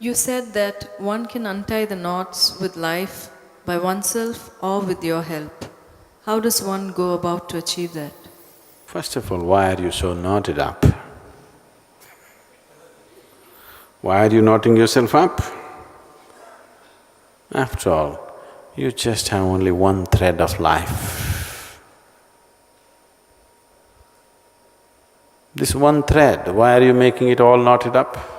You said that one can untie the knots with life by oneself or with your help. How does one go about to achieve that? First of all, why are you so knotted up? Why are you knotting yourself up? After all, you just have only one thread of life. This one thread, why are you making it all knotted up?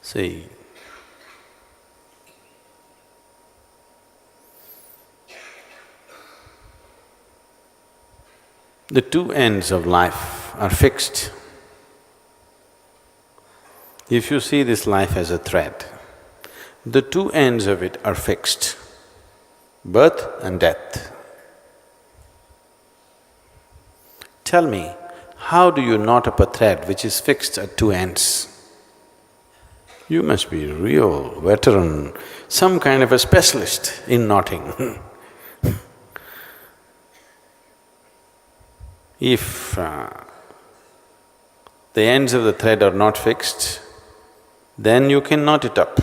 See, the two ends of life are fixed. If you see this life as a thread, the two ends of it are fixed, birth and death. Tell me, how do you knot up a thread which is fixed at two ends? You must be a real veteran, some kind of a specialist in knotting. If the ends of the thread are not fixed, then you can knot it up.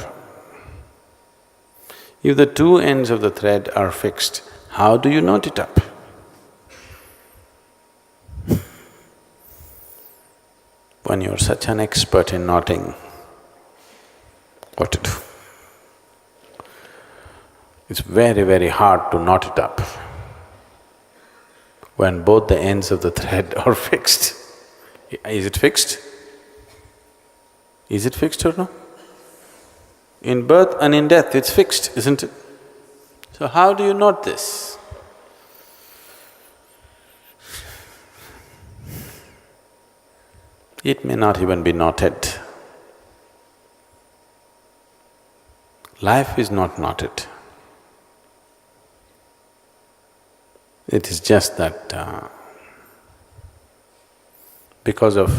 If the two ends of the thread are fixed, how do you knot it up? When you're such an expert in knotting, what to do? It's very, very hard to knot it up when both the ends of the thread are fixed. Is it fixed? Is it fixed or no? In birth and in death, it's fixed, isn't it? So how do you knot this? It may not even be knotted. Life is not knotted. It is just that because of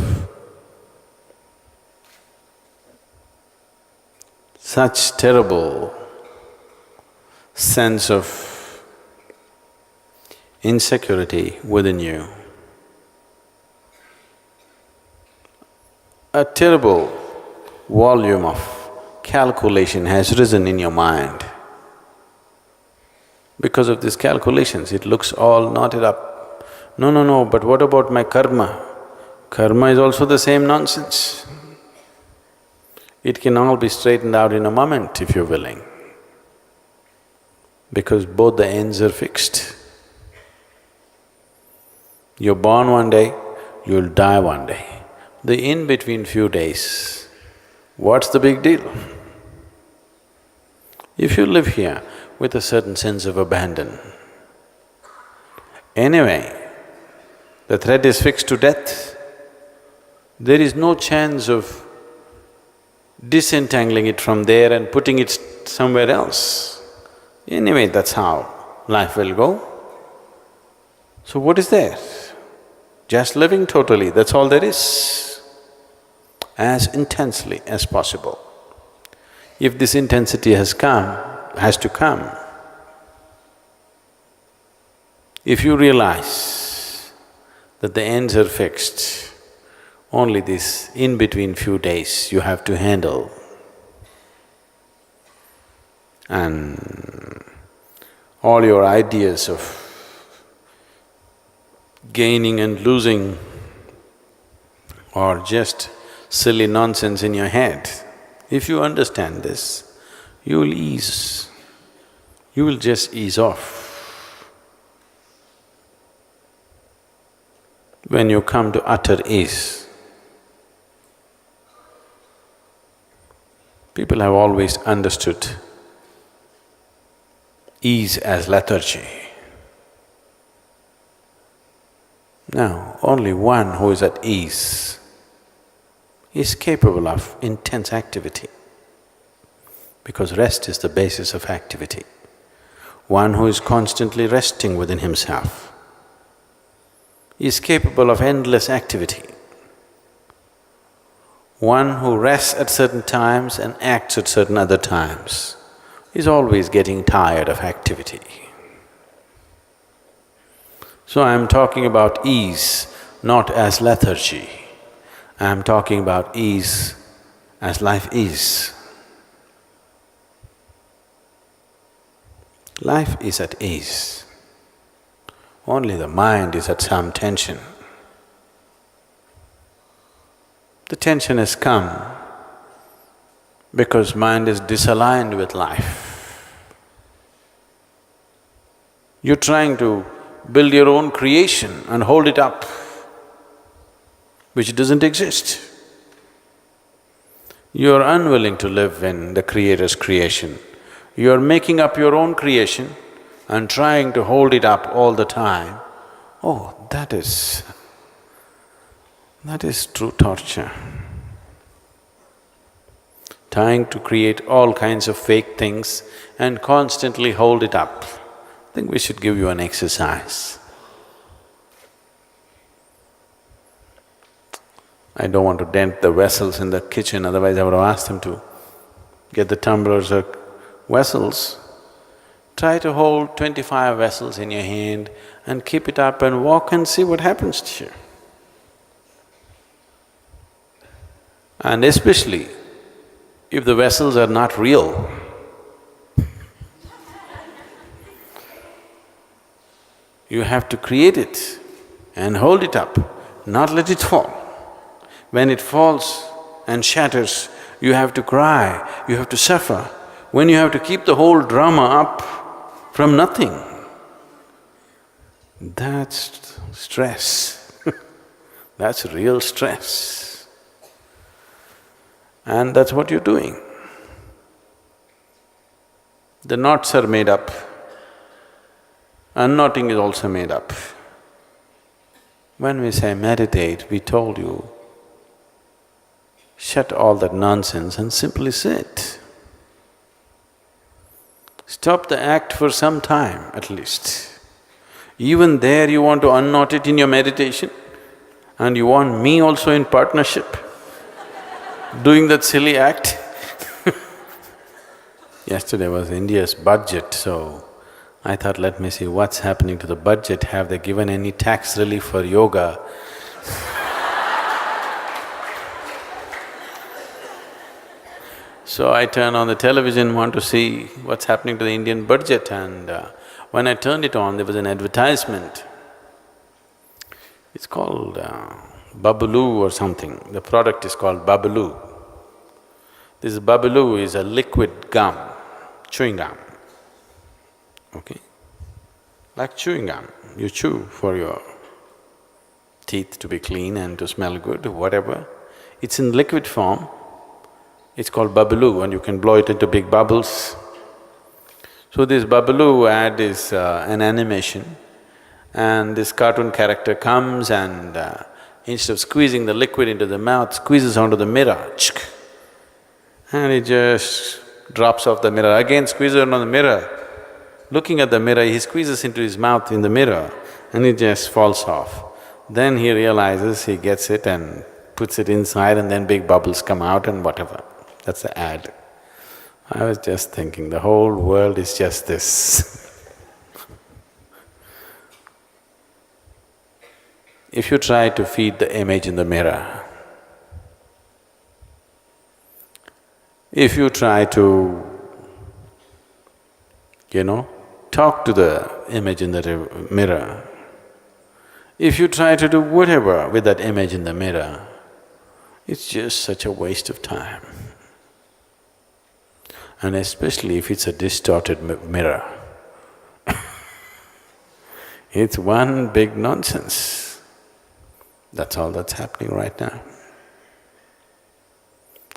such terrible sense of insecurity within you, a terrible volume of calculation has risen in your mind. Because of these calculations, it looks all knotted up. No, but what about my karma? Karma is also the same nonsense. It can all be straightened out in a moment if you're willing, because both the ends are fixed. You're born one day, you'll die one day. The in-between few days, what's the big deal? If you live here with a certain sense of abandon, anyway, the thread is fixed to death, there is no chance of disentangling it from there and putting it somewhere else. Anyway, that's how life will go. So what is there? Just living totally, that's all there is, as intensely as possible. If this intensity has to come, if you realize that the ends are fixed, only this in-between few days you have to handle, and all your ideas of gaining and losing are just silly nonsense in your head. If you understand this, you will ease, you will just ease off. When you come to utter ease, people have always understood ease as lethargy. Now, only one who is at ease is capable of intense activity, because rest is the basis of activity. One who is constantly resting within himself is capable of endless activity. One who rests at certain times and acts at certain other times is always getting tired of activity. So I'm talking about ease, not as lethargy. I'm talking about ease as life is. Life is at ease. Only the mind is at some tension. The tension has come because mind is disaligned with life. You're trying to build your own creation and hold it up, which doesn't exist. You're unwilling to live in the Creator's creation. You're making up your own creation and trying to hold it up all the time. Oh, that is true torture. Trying to create all kinds of fake things and constantly hold it up. I think we should give you an exercise. I don't want to dent the vessels in the kitchen, otherwise I would have asked them to get the tumblers or vessels. Try to hold 25 vessels in your hand and keep it up and walk and see what happens to you. And especially if the vessels are not real, you have to create it and hold it up, not let it fall. When it falls and shatters, you have to cry, you have to suffer. When you have to keep the whole drama up from nothing, that's stress. That's real stress. And that's what you're doing. The knots are made up, unknotting is also made up. When we say meditate, we told you, shut all that nonsense and simply sit. Stop the act for some time at least. Even there you want to unknot it in your meditation and you want me also in partnership doing that silly act. Yesterday was India's budget, so I thought, let me see what's happening to the budget. Have they given any tax relief for yoga? So I turn on the television, want to see what's happening to the Indian budget, and when I turned it on, there was an advertisement. It's called Babaloo or something. The product is called Babaloo. This Babaloo is a liquid gum, chewing gum, okay? Like chewing gum, you chew for your teeth to be clean and to smell good, whatever. It's in liquid form. It's called Babaloo and you can blow it into big bubbles. So this Babaloo ad is an animation, and this cartoon character comes and instead of squeezing the liquid into the mouth, squeezes onto the mirror, and it just drops off the mirror. Again squeezes onto the mirror. Looking at the mirror, he squeezes into his mouth in the mirror and it just falls off. Then he realizes, he gets it and puts it inside and then big bubbles come out and whatever. That's the ad. I was just thinking, the whole world is just this. If you try to feed the image in the mirror, if you try to, talk to the image in the mirror, if you try to do whatever with that image in the mirror, it's just such a waste of time. And especially if it's a distorted mirror. It's one big nonsense. That's all that's happening right now.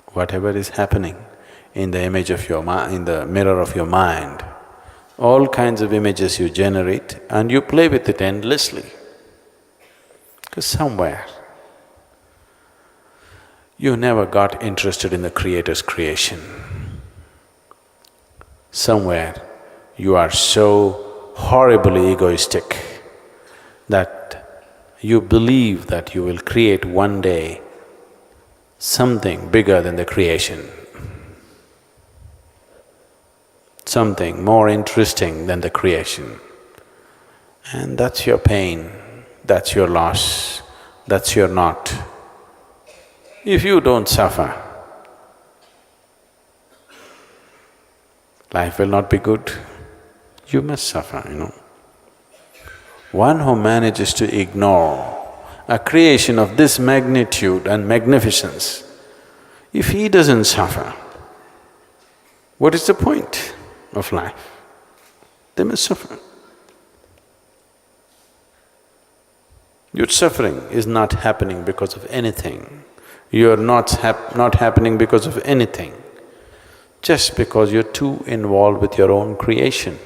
Whatever is happening in the image of your mind, in the mirror of your mind, all kinds of images you generate and you play with it endlessly. Because somewhere you never got interested in the Creator's creation. Somewhere you are so horribly egoistic that you believe that you will create one day something bigger than the creation, something more interesting than the creation. And that's your pain, that's your loss, that's your knot. If you don't suffer, life will not be good. You must suffer, One who manages to ignore a creation of this magnitude and magnificence, if he doesn't suffer, what is the point of life? They must suffer. Your suffering is not happening because of anything. You are not happening because of anything, just because you're too involved with your own creation.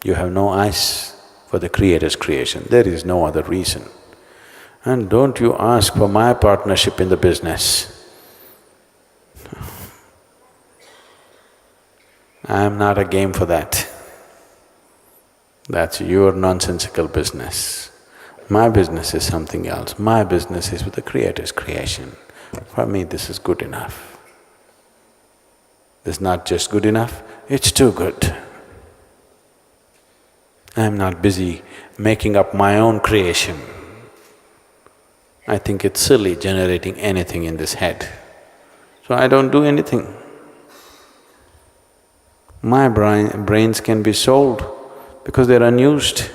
You have no eyes for the Creator's creation, there is no other reason. And don't you ask for my partnership in the business. I'm not a game for that. That's your nonsensical business. My business is something else. My business is with the Creator's creation. For me, this is good enough. This is not just good enough, it's too good. I'm not busy making up my own creation. I think it's silly generating anything in this head. So I don't do anything. My brains can be sold because they're unused.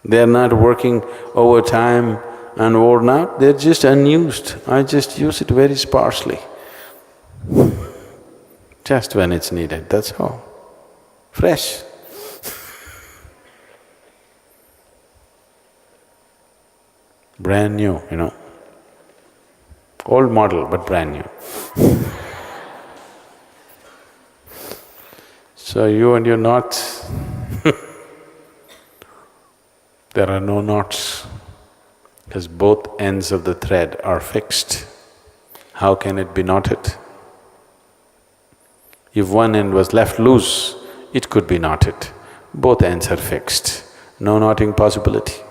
They're not working overtime and worn out, they're just unused. I just use it very sparsely. Just when it's needed, that's all. Fresh. Brand new, Old model, but brand new. So you and your knots, there are no knots, because both ends of the thread are fixed. How can it be knotted? If one end was left loose, it could be knotted. Both ends are fixed, no knotting possibility.